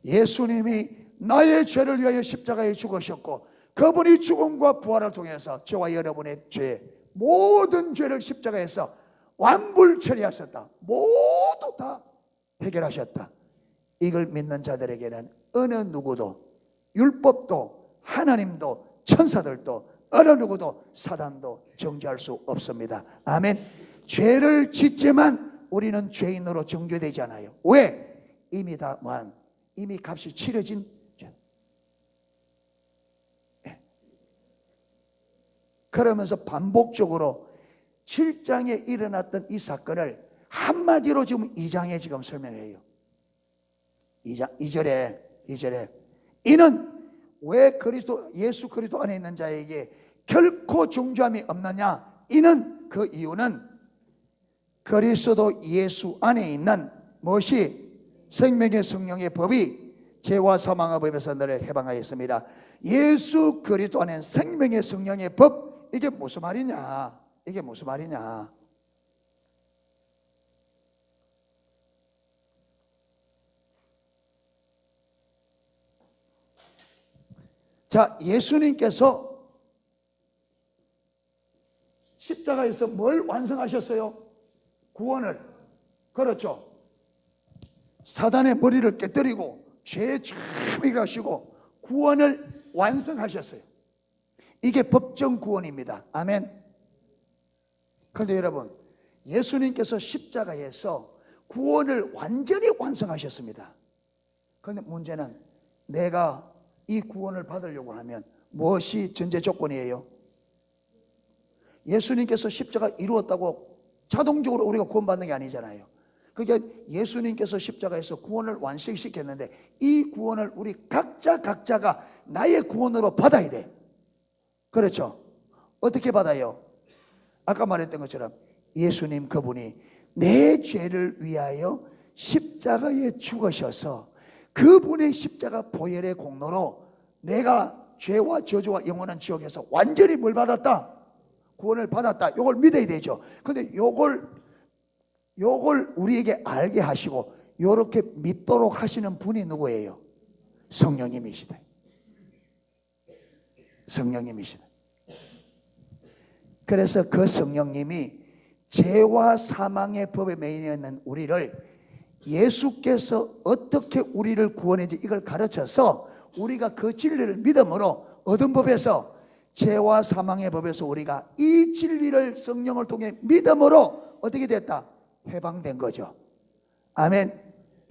Speaker 1: 예수님이 나의 죄를 위하여 십자가에 죽으셨고 그분이 죽음과 부활을 통해서 저와 여러분의 죄, 모든 죄를 십자가에서 완불 처리하셨다. 모두 다 해결하셨다. 이걸 믿는 자들에게는 어느 누구도, 율법도 하나님도 천사들도 어느 누구도 사단도 정죄할 수 없습니다. 아멘. 죄를 짓지만 우리는 죄인으로 정죄되지 않아요. 왜? 이미 값이 치러진 죄. 그러면서 반복적으로 7장에 일어났던 이 사건을 한마디로 지금 2장에 지금 설명해요. 2절에 이는 왜 예수 그리스도 안에 있는 자에게 결코 정죄함이 없느냐? 이는 그 이유는 그리스도 예수 안에 있는 무엇이 생명의 성령의 법이 죄와 사망의 법에서 너를 해방하였습니다. 예수 그리스도 안에 생명의 성령의 법, 이게 무슨 말이냐? 이게 무슨 말이냐? 자, 예수님께서 십자가에서 뭘 완성하셨어요? 구원을. 그렇죠. 사단의 머리를 깨뜨리고 죄의 죄를 하시고 구원을 완성하셨어요. 이게 법정 구원입니다. 아멘. 그런데 여러분, 예수님께서 십자가에서 구원을 완전히 완성하셨습니다. 그런데 문제는 내가 이 구원을 받으려고 하면 무엇이 전제 조건이에요? 예수님께서 십자가 이루었다고 자동적으로 우리가 구원받는 게 아니잖아요. 그러니까 예수님께서 십자가에서 구원을 완성시켰는데 이 구원을 우리 각자가 나의 구원으로 받아야 돼. 그렇죠? 어떻게 받아요? 아까 말했던 것처럼 예수님 그분이 내 죄를 위하여 십자가에 죽으셔서 그분의 십자가 보혈의 공로로 내가 죄와 저주와 영원한 지옥에서 완전히 뭘 받았다? 구원을 받았다. 이걸 믿어야 되죠. 근데 이걸 우리에게 알게 하시고 이렇게 믿도록 하시는 분이 누구예요? 성령님이시다. 성령님이시다. 그래서 그 성령님이 죄와 사망의 법에 매여 있는 우리를 예수께서 어떻게 우리를 구원했는지 이걸 가르쳐서 우리가 그 진리를 믿음으로 얻은 법에서 죄와 사망의 법에서 우리가 이 진리를 성령을 통해 믿음으로 어떻게 됐다? 해방된 거죠. 아멘.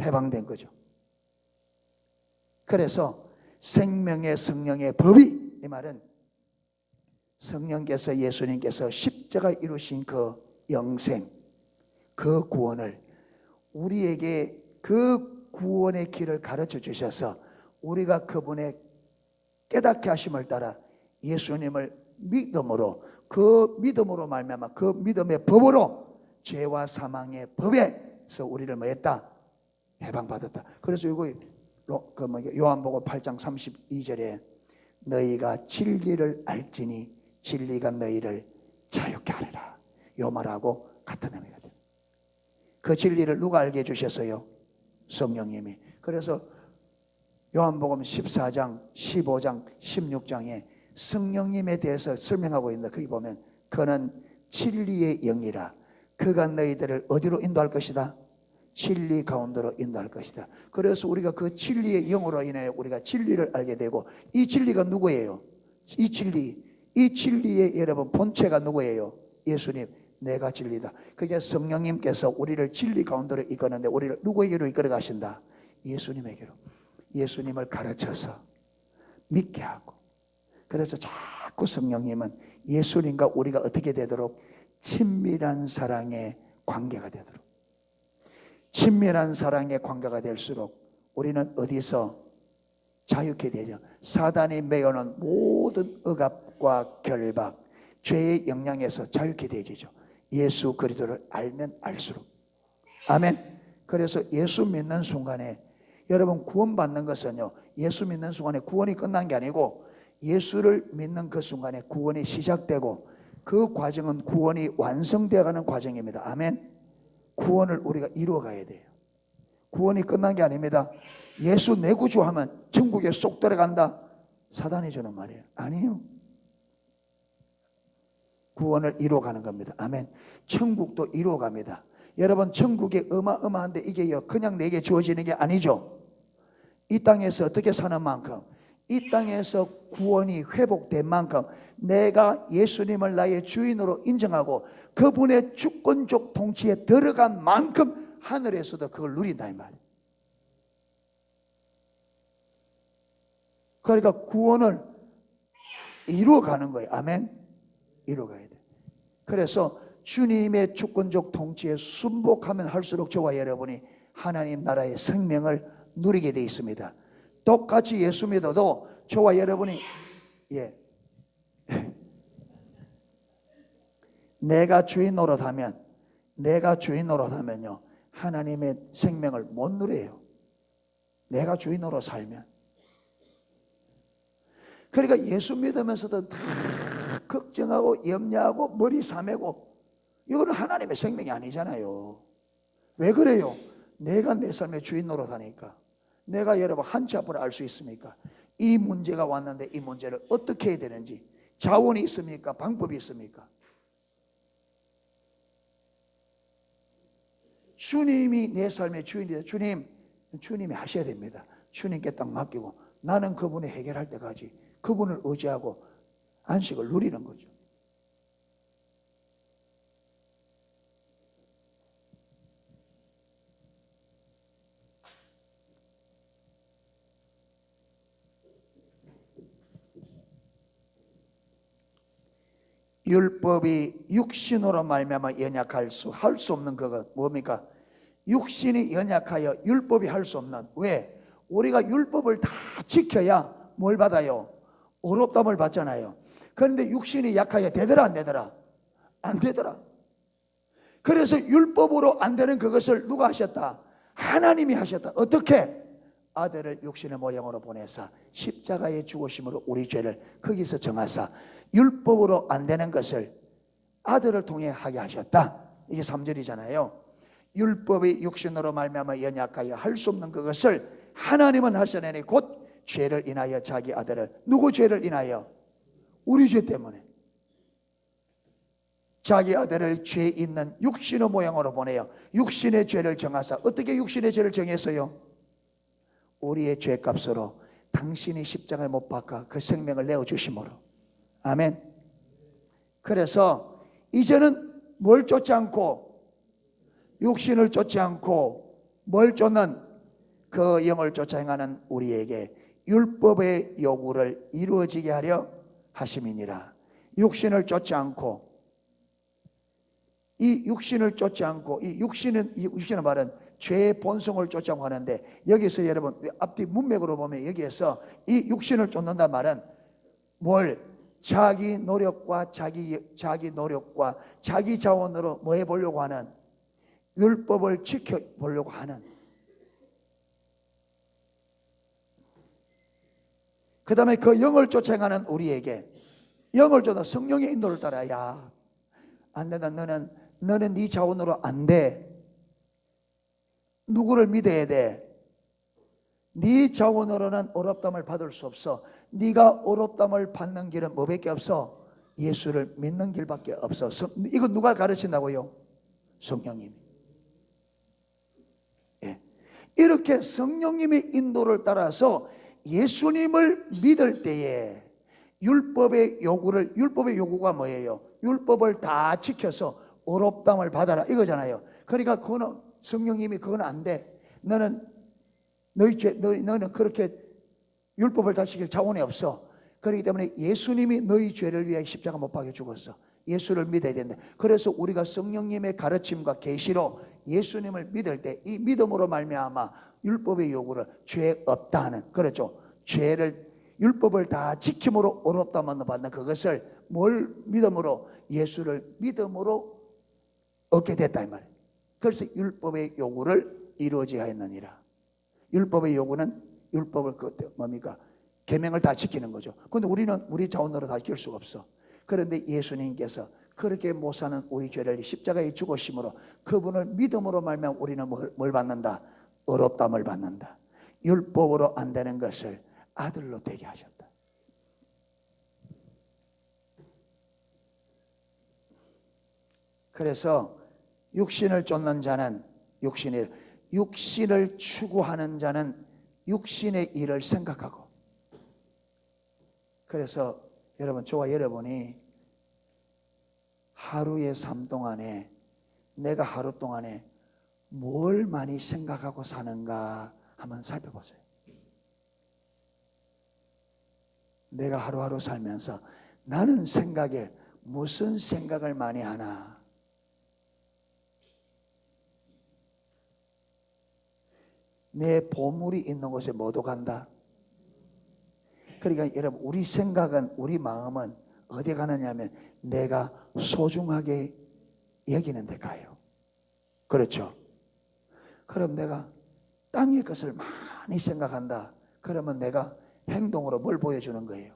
Speaker 1: 해방된 거죠. 그래서 생명의 성령의 법이, 이 말은 성령께서 예수님께서 십자가 이루신 그 영생, 그 구원을 우리에게 그 구원의 길을 가르쳐 주셔서 우리가 그분의 깨닫게 하심을 따라 예수님을 믿음으로, 그 믿음으로 말미암아 그 믿음의 법으로 죄와 사망의 법에서 우리를 뭐 했다? 해방받았다. 그래서 이거 요한복음 8장 32절에 너희가 진리를 알지니 진리가 너희를 자유케 하리라. 요 말하고 같은 의미가 돼요. 그 진리를 누가 알게 해주셨어요? 성령님이. 그래서 요한복음 14장, 15장, 16장에 성령님에 대해서 설명하고 있는데 거기 보면 그는 진리의 영이라 그가 너희들을 어디로 인도할 것이다? 진리 가운데로 인도할 것이다. 그래서 우리가 그 진리의 영으로 인해 우리가 진리를 알게 되고, 이 진리가 누구예요? 이 진리의 여러분 본체가 누구예요? 예수님. 내가 진리다. 그게 성령님께서 우리를 진리 가운데로 이끄는데 우리를 누구에게로 이끌어 가신다? 예수님에게로. 예수님을 가르쳐서 믿게 하고. 그래서 자꾸 성령님은 예수님과 우리가 어떻게 되도록? 친밀한 사랑의 관계가 되도록. 친밀한 사랑의 관계가 될수록 우리는 어디서 자유케 되죠? 사단이 메어놓은 모든 억압과 결박, 죄의 영향에서 자유케 되죠. 예수 그리스도를 알면 알수록. 아멘. 그래서 예수 믿는 순간에 여러분 구원받는 것은요, 예수 믿는 순간에 구원이 끝난 게 아니고 예수를 믿는 그 순간에 구원이 시작되고 그 과정은 구원이 완성되어가는 과정입니다. 아멘. 구원을 우리가 이루어가야 돼요. 구원이 끝난 게 아닙니다. 예수 내 구주하면 천국에 쏙 들어간다. 사단이 주는 말이에요. 아니에요. 구원을 이루어가는 겁니다. 아멘. 천국도 이루어갑니다. 여러분 천국이 어마어마한데 이게 그냥 내게 주어지는 게 아니죠. 이 땅에서 어떻게 사는 만큼, 이 땅에서 구원이 회복된 만큼 내가 예수님을 나의 주인으로 인정하고 그분의 주권적 통치에 들어간 만큼 하늘에서도 그걸 누린다 이 말이에요. 그러니까 구원을 이루어가는 거예요. 아멘. 이루어가야 돼. 그래서 주님의 주권적 통치에 순복하면 할수록 저와 여러분이 하나님 나라의 생명을 누리게 되어 있습니다. 똑같이 예수 믿어도 저와 여러분이 내가 주인 노릇하면요 하나님의 생명을 못 누려요. 내가 주인으로 살면. 그러니까 예수 믿으면서도 다 걱정하고 염려하고 머리 싸매고 이거는 하나님의 생명이 아니잖아요. 왜 그래요? 내가 내 삶의 주인 노릇하니까. 내가 여러분 한치 앞을 알 수 있습니까? 이 문제가 왔는데 이 문제를 어떻게 해야 되는지 자원이 있습니까? 방법이 있습니까? 주님이 내 삶의 주인이다. 주님이 하셔야 됩니다. 주님께 딱 맡기고 나는 그분이 해결할 때까지 그분을 의지하고 안식을 누리는 거죠. 율법이 육신으로 말미암아 연약할 수 없는 그것 뭡니까? 육신이 연약하여 율법이 할 수 없는. 왜? 우리가 율법을 다 지켜야 뭘 받아요? 의롭다함을 받잖아요. 그런데 육신이 약하여 되더라 안 되더라? 안 되더라. 그래서 율법으로 안 되는 그것을 누가 하셨다? 하나님이 하셨다. 어떻게? 아들을 육신의 모양으로 보내사 십자가에 죽으심으로 우리 죄를 거기서 정하사 율법으로 안 되는 것을 아들을 통해 하게 하셨다. 이게 3절이잖아요. 율법이 육신으로 말미암아 연약하여 할 수 없는 그것을 하나님은 하시나니 곧 죄를 인하여 자기 아들을. 누구 죄를 인하여? 우리 죄 때문에 자기 아들을 죄 있는 육신의 모양으로 보내요. 육신의 죄를 정하사. 어떻게 육신의 죄를 정했어요? 우리의 죄값으로 당신이 십자가에 못 박아 그 생명을 내어주심으로. 아멘. 그래서 이제는 뭘 쫓지 않고 육신을 쫓지 않고 뭘 쫓는 그 영을 쫓아 행하는 우리에게 율법의 요구를 이루어지게 하려 하심이니라. 육신을 쫓지 않고 이 육신은 말은 죄의 본성을 쫓자고 하는데 여기서 여러분 앞뒤 문맥으로 보면 여기에서 이 육신을 쫓는다 말은 뭘? 자기 노력과 자기 자원으로 뭐 해보려고 하는? 율법을 지켜보려고 하는. 그 다음에 그 영을 쫓아 행하는 우리에게 영을 쫓아 성령의 인도를 따라. 야, 안 된다. 너는 네 자원으로 안 돼. 누구를 믿어야 돼? 네 자원으로는 의롭다함을 받을 수 없어. 네가 의롭다함을 받는 길은 뭐밖에 없어? 예수를 믿는 길밖에 없어. 이거 누가 가르친다고요? 성령님이. 예. 이렇게 성령님의 인도를 따라서 예수님을 믿을 때에 율법의 요구가 뭐예요? 율법을 다 지켜서 의롭다함을 받아라 이거잖아요. 그러니까 그거는 성령님이 그건 안 돼. 너는 그렇게 율법을 다 지킬 자원이 없어. 그렇기 때문에 예수님이 너희 죄를 위해 십자가 못 박혀 죽었어. 예수를 믿어야 된다. 그래서 우리가 성령님의 가르침과 계시로 예수님을 믿을 때 이 믿음으로 말미암아 율법의 요구를 죄 없다 하는, 그렇죠, 율법을 다 지킴으로 의롭다함을 받는 그것을 뭘 믿음으로? 예수를 믿음으로 얻게 됐다 이 말이에요. 그래서 율법의 요구를 이루어져야 했느니라. 율법의 요구는 율법을 뭡니까? 계명을 다 지키는 거죠. 그런데 우리는 우리 자원으로 다 지킬 수가 없어. 그런데 예수님께서 그렇게 못 사는 우리 죄를 십자가에 죽으심으로 그분을 믿음으로 말미암아 우리는 뭘 받는다? 의롭다함을 받는다. 율법으로 안 되는 것을 아들로 되게 하셨다. 그래서 육신을 쫓는 자는 육신을 추구하는 자는 육신의 일을 생각하고. 그래서 여러분, 저와 여러분이 하루의 삶 동안에 내가 하루 동안에 뭘 많이 생각하고 사는가 한번 살펴보세요. 내가 하루하루 살면서 나는 생각에 무슨 생각을 많이 하나? 내 보물이 있는 곳에 모두 간다. 그러니까 여러분, 우리 생각은, 우리 마음은 어디 가느냐면 내가 소중하게 여기는 데 가요. 그렇죠? 그럼 내가 땅의 것을 많이 생각한다. 그러면 내가 행동으로 뭘 보여주는 거예요?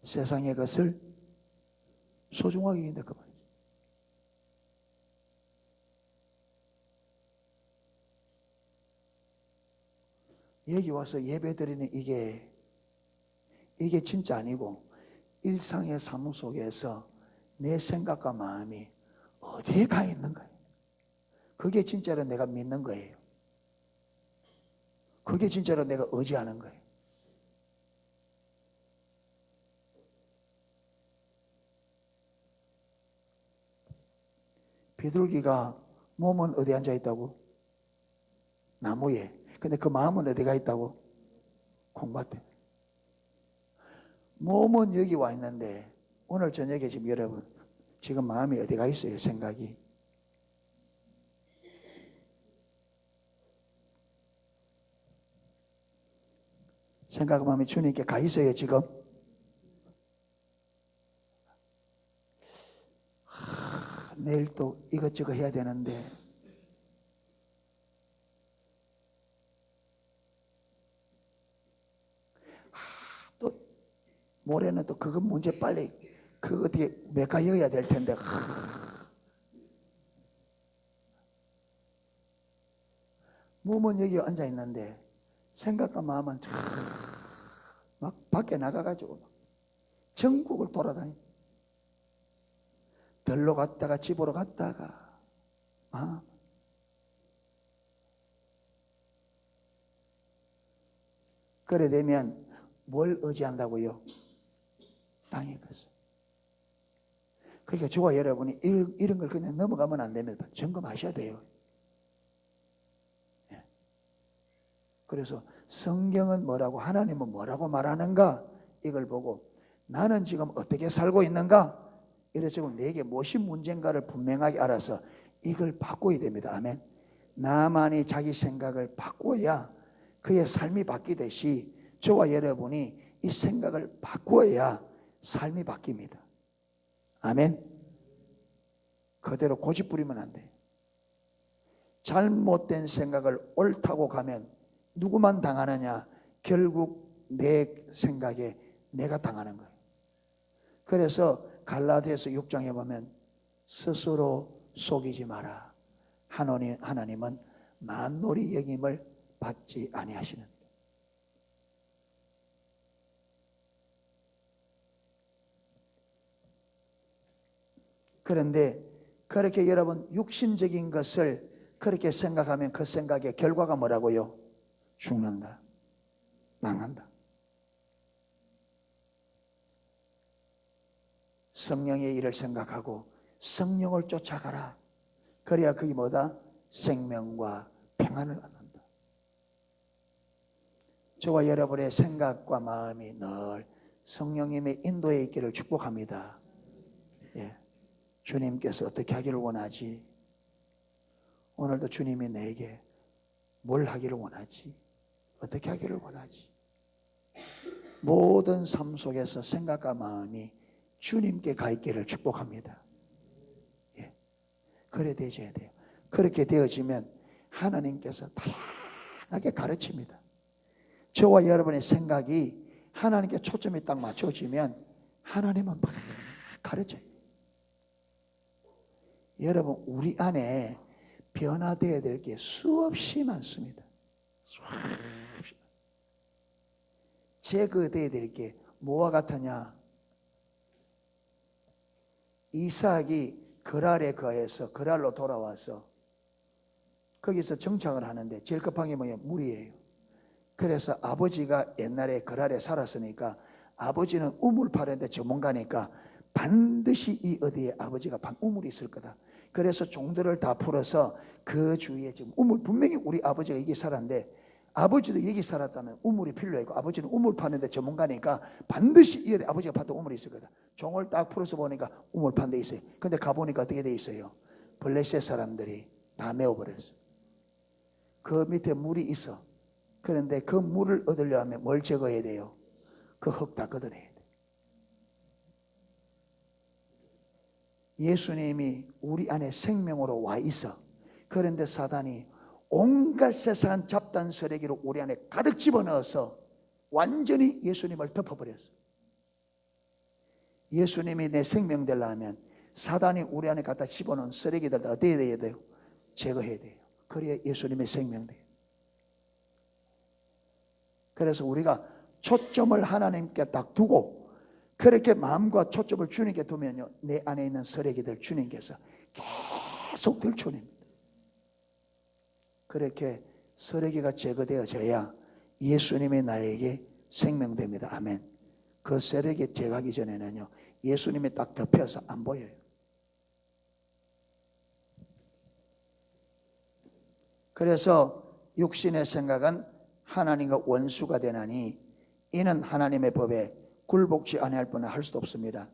Speaker 1: 세상의 것을 소중하게 여긴다 그 말이죠. 여기 와서 예배 드리는 이게 진짜 아니고 일상의 삶 속에서 내 생각과 마음이 어디에 가 있는 거예요. 그게 진짜로 내가 믿는 거예요. 그게 진짜로 내가 의지하는 거예요. 비둘기가 몸은 어디 앉아 있다고? 나무에. 근데 그 마음은 어디가 있다고? 콩밭에. 몸은 여기 와 있는데 오늘 저녁에 지금 여러분 지금 마음이 어디가 있어요? 생각이. 생각 마음이 주님께 가 있어요 지금? 내일 또 이것저것 해야 되는데 또 모레는 또 그거 문제 빨리 그거 어떻게 메꿔야 될 텐데 몸은 여기 앉아 있는데 생각과 마음은 막 밖에 나가가지고 전국을 돌아다니. 들로 갔다가 집으로 갔다가 그래 되면 뭘 의지한다고요? 땅의 것을. 그러니까 저와 여러분이 이런 걸 그냥 넘어가면 안 됩니다. 점검하셔야 돼요. 그래서 성경은 뭐라고 하나님은 뭐라고 말하는가 이걸 보고 나는 지금 어떻게 살고 있는가 이래서 지금 내게 무엇이 문제인가를 분명하게 알아서 이걸 바꿔야 됩니다. 아멘. 나만이 자기 생각을 바꿔야 그의 삶이 바뀌듯이 저와 여러분이 이 생각을 바꿔야 삶이 바뀝니다. 아멘. 그대로 고집 부리면 안 돼요. 잘못된 생각을 옳다고 가면 누구만 당하느냐? 결국 내 생각에 내가 당하는 거예요. 그래서 갈라디아서 6장에 보면 스스로 속이지 마라. 하나님은 만물이 여김을 받지 아니하시는. 그런데 그렇게 여러분 육신적인 것을 그렇게 생각하면 그 생각의 결과가 뭐라고요? 죽는다. 망한다. 성령의 일을 생각하고 성령을 쫓아가라. 그래야 그게 뭐다? 생명과 평안을 얻는다. 저와 여러분의 생각과 마음이 늘 성령님의 인도에 있기를 축복합니다. 예. 주님께서 어떻게 하기를 원하지? 오늘도 주님이 내게 뭘 하기를 원하지? 어떻게 하기를 원하지? 모든 삶 속에서 생각과 마음이 주님께 가 있기를 축복합니다. 예. 그래 되셔야 돼요. 그렇게 되어지면 하나님께서 다양하게 가르칩니다. 저와 여러분의 생각이 하나님께 초점이 딱 맞춰지면 하나님은 막 가르쳐요. 여러분 우리 안에 변화되어야 될 게 수없이 많습니다. 수없이. 제거되어야 될 게 뭐와 같으냐? 이삭이 그랄에 거해서 그랄로 돌아와서 거기서 정착을 하는데 제일 급한 게 뭐예요? 물이에요. 그래서 아버지가 옛날에 그랄에 살았으니까 아버지는 우물 파는데 전문가니까 반드시 이 어디에 아버지가 우물이 있을 거다. 그래서 종들을 다 풀어서 그 주위에 지금 우물, 분명히 우리 아버지가 여기 살았는데 아버지도 여기 살았다면 우물이 필요했고 아버지는 우물 파는데 전문가니까 반드시 이 어디 아버지가 봤던 우물이 있을 거다. 종을 딱 풀어서 보니까 우물판 돼 있어요. 근데 가보니까 어떻게 돼 있어요? 블레셋 사람들이 다 메워버렸어요. 그 밑에 물이 있어. 그런데 그 물을 얻으려면 뭘 제거해야 돼요? 그 흙 다 걷어내야 돼. 예수님이 우리 안에 생명으로 와 있어. 그런데 사단이 온갖 세상 잡단 쓰레기로 우리 안에 가득 집어넣어서 완전히 예수님을 덮어버렸어. 예수님이 내 생명 되려면 사단이 우리 안에 갖다 집어넣은 쓰레기들 어떻게 해야 돼요? 제거해야 돼요. 그래야 예수님의 생명 돼요. 그래서 우리가 초점을 하나님께 딱 두고 그렇게 마음과 초점을 주님께 두면요, 내 안에 있는 쓰레기들 주님께서 계속 들춰냅니다. 그렇게 쓰레기가 제거되어져야 예수님이 나에게 생명됩니다. 아멘. 그 쓰레기 제거하기 전에는요, 예수님이 딱 덮여서 안 보여요. 그래서 육신의 생각은 하나님과 원수가 되나니 이는 하나님의 법에 굴복치 아니할 뿐 할 수도 없습니다.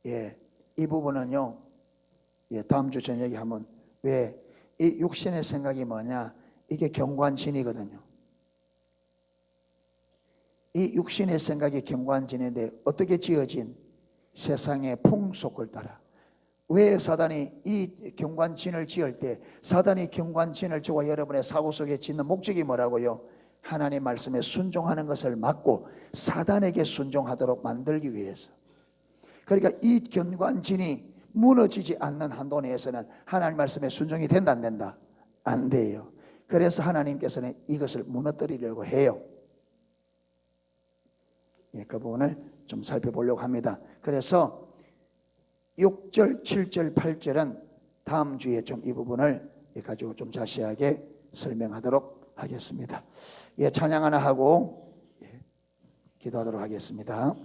Speaker 1: 예, 이 부분은요, 예, 다음 주 저녁에 한번, 왜 이 육신의 생각이 뭐냐? 이게 경관진이거든요. 이 육신의 생각이 경관진인데 어떻게 지어진? 세상의 풍속을 따라. 왜 사단이 이 경관진을 지을 때 사단이 경관진을 저와 여러분의 사고 속에 짓는 목적이 뭐라고요? 하나님 말씀에 순종하는 것을 막고 사단에게 순종하도록 만들기 위해서. 그러니까 이 경관진이 무너지지 않는 한도 내에서는 하나님 말씀에 순종이 된다 안 된다? 안 돼요. 그래서 하나님께서는 이것을 무너뜨리려고 해요. 예, 그 부분을 좀 살펴보려고 합니다. 그래서 6절, 7절, 8절은 다음 주에 좀 이 부분을 가지고 좀 자세하게 설명하도록 하겠습니다. 예, 찬양 하나 하고 기도하도록 하겠습니다.